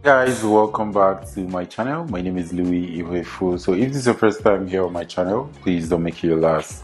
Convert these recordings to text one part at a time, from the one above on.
Guys, welcome back to my channel. My name is Louis Iwefu. So if this is your first time here on my channel, please don't make it your last.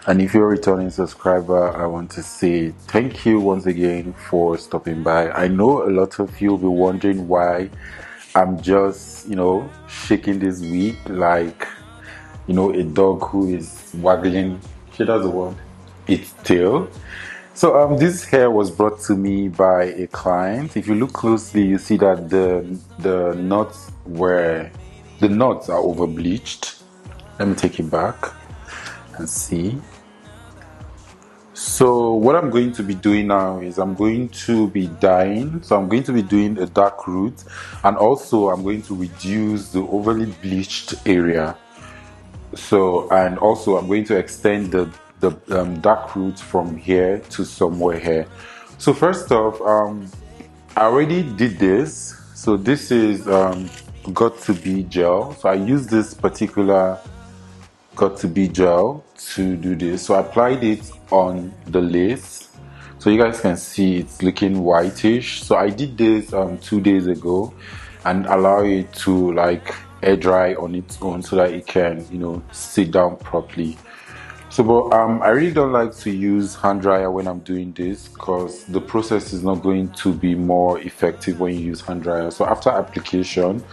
And if you're a returning subscriber, I want to say thank you once again for stopping by. I know a lot of you will be wondering why I'm just, shaking this week like, a dog who is waggling, she does the word, its tail. So this hair was brought to me by a client. If you look closely, you see that the knots are over bleached. Let me take it back and see. So what I'm going to be doing now is I'm going to be dyeing. So I'm going to be doing a dark root, and also I'm going to reduce the overly bleached area. So, and also I'm going to extend the dark root from here to somewhere here. So first off, I already did this. So this is got to be gel. So I use this particular got to be gel to do this. So I applied it on the lace. So you guys can see it's looking whitish. So I did this 2 days ago and allow it to like air dry on its own so that it can, sit down properly. So, but I really don't like to use hand dryer when I'm doing this because the process is not going to be more effective when you use hand dryer. So after application,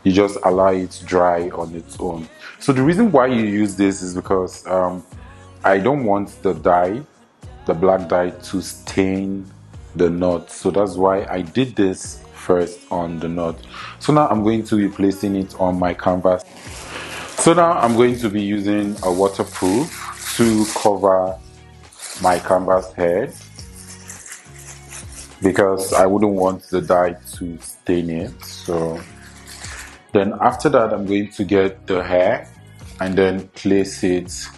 you just allow it to dry on its own. So the reason why you use this is because I don't want the dye, the black dye, to stain the knot. So that's why I did this first on the knot. So now I'm going to be placing it on my canvas. So now I'm going to be using a waterproof to cover my canvas head because I wouldn't want the dye to stain it. So then after that, I'm going to get the hair and then place it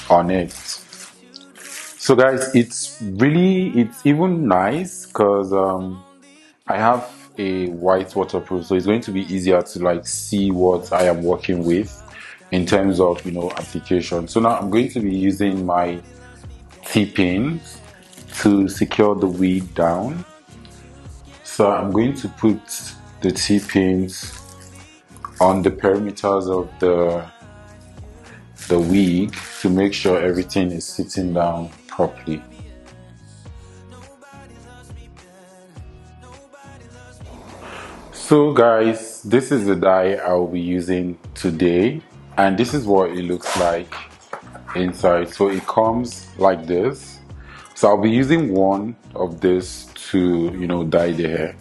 on it. So guys, it's even nice because I have a white waterproof, so it's going to be easier to like see what I am working with in terms of application. So now I'm going to be using my T-pins to secure the wig down. So I'm going to put the T-pins on the perimeters of the wig to make sure everything is sitting down properly. So guys, this is the dye I'll be using today, and this is what it looks like inside. So it comes like this. So I'll be using one of this to dye the hair.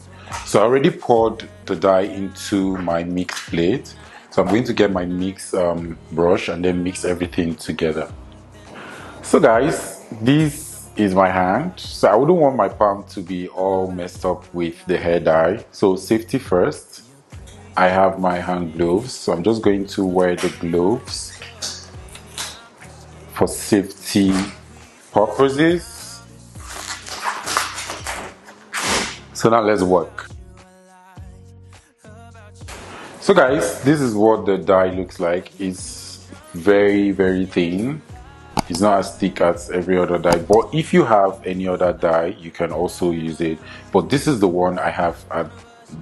So I already poured the dye into my mix plate. So I'm going to get my mix brush and then mix everything together. So guys, this is my hand. So I wouldn't want my palm to be all messed up with the hair dye. So safety first. I have my hand gloves. So I'm just going to wear the gloves for safety purposes. So now let's work. So guys, this is what the dye looks like. It's very, very thin. It's not as thick as every other dye, but if you have any other dye, you can also use it. But this is the one I have at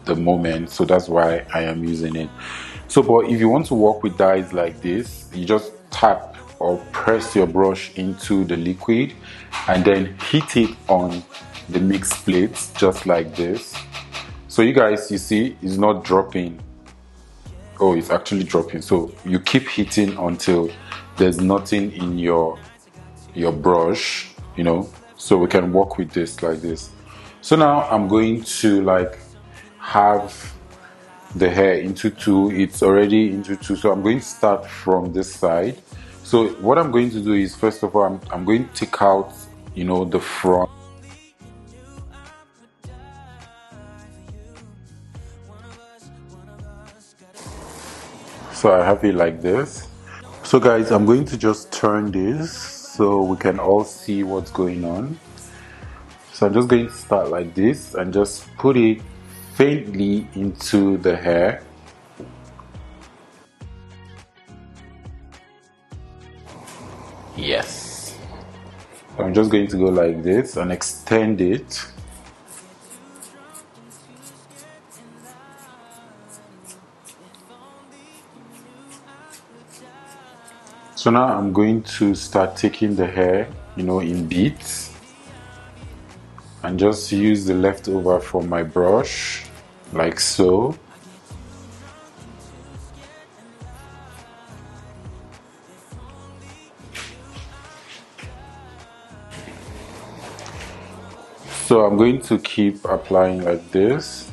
the moment, so that's why I am using it. So, but if you want to work with dyes like this, you just tap or press your brush into the liquid and then hit it on the mix plate just like this. So you guys, you see, it's not dropping. Oh, it's actually dropping. So you keep hitting until there's nothing in your brush, so we can work with this like this. So now I'm going to like have the hair into two. It's already into two, so I'm going to start from this side. So what I'm going to do is, first of all, I'm going to take out the front. So I have it like this. So guys, I'm going to just turn this so we can all see what's going on. So I'm just going to start like this and just put it faintly into the hair. Yes. I'm just going to go like this and extend it. So now I'm going to start taking the hair, in beads, and just use the leftover from my brush, like so. So I'm going to keep applying like this.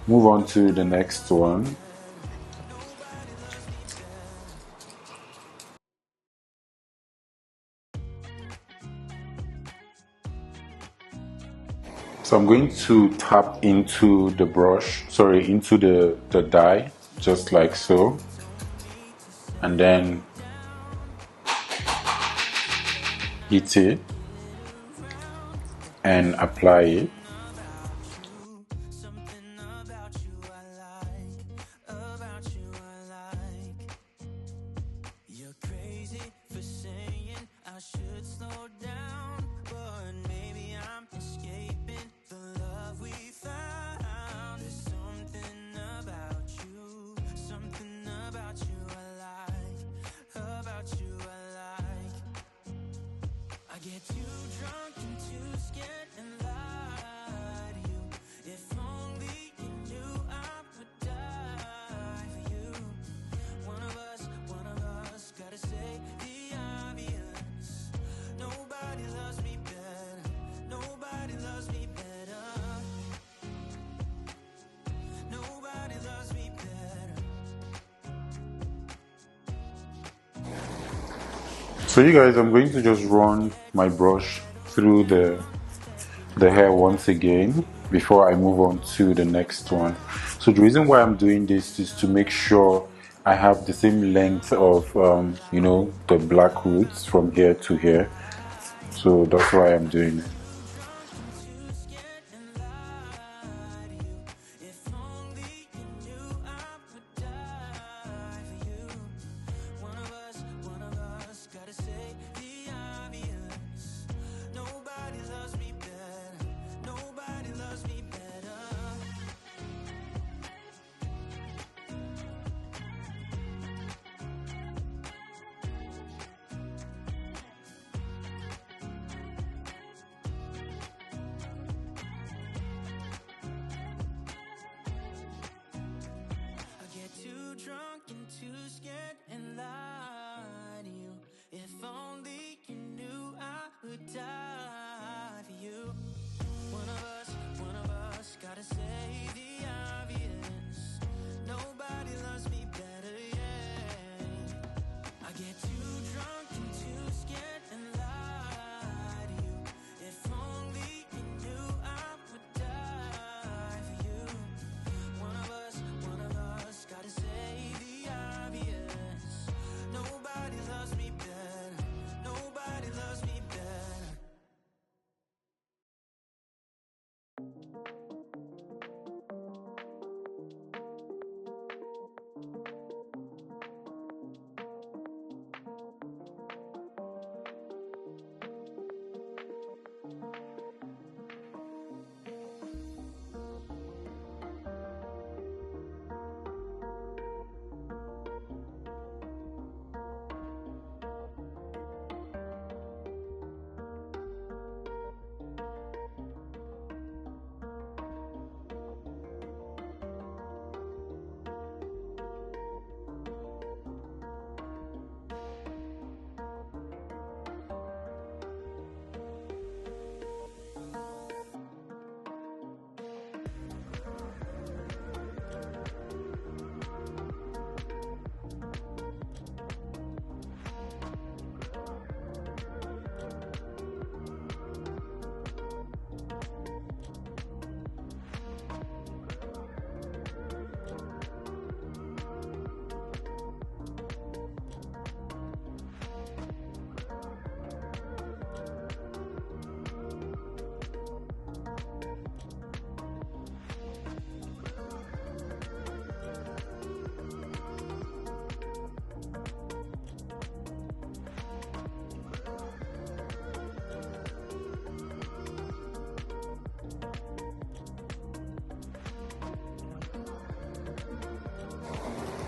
Move on to the next one. So I'm going to tap into the brush, sorry, into the dye, just like so. And then heat it and apply it. So you guys, I'm going to just run my brush through the hair once again before I move on to the next one. So the reason why I'm doing this is to make sure I have the same length of the black roots from here to here. So that's why I'm doing it.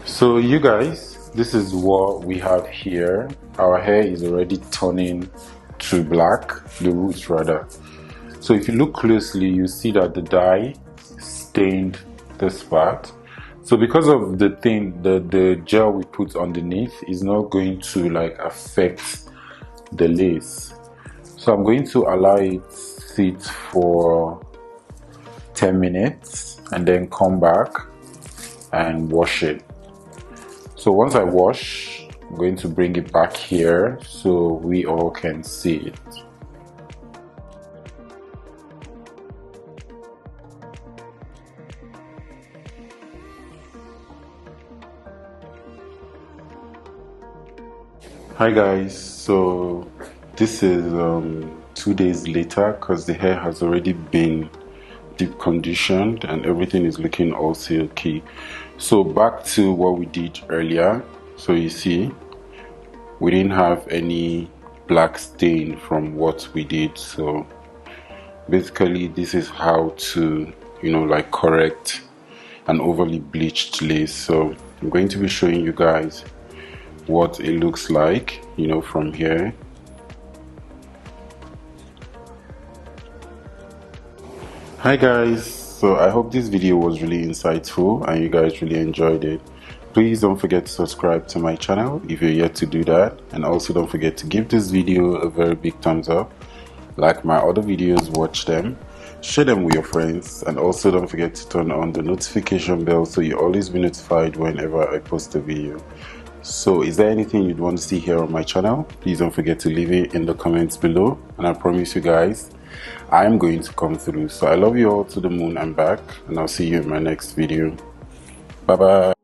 So you guys, this is what we have here. Our hair is already turning to black, the roots rather. So if you look closely, you see that the dye stained this part. So because of the thing, the gel we put underneath is not going to like affect the lace. So I'm going to allow it sit for 10 minutes and then come back and wash it. So once I wash, I'm going to bring it back here so we all can see it. Hi guys, so this is 2 days later because the hair has already been deep conditioned and everything is looking all silky. So back to what we did earlier. So you see we didn't have any black stain from what we did. So basically this is how to, you know, like correct an overly bleached lace. So I'm going to be showing you guys what it looks like, you know, from here. Hi guys, so I hope this video was really insightful and you guys really enjoyed it. Please don't forget to subscribe to my channel if you're yet to do that, and also don't forget to give this video a very big thumbs up. Like my other videos, watch them, share them with your friends, and also don't forget to turn on the notification bell so you always be notified whenever I post a video. So is there anything you'd want to see here on my channel? Please don't forget to leave it in the comments below, and I promise you guys I'm going to come through. So I love you all to the moon and back, and I'll see you in my next video. Bye bye.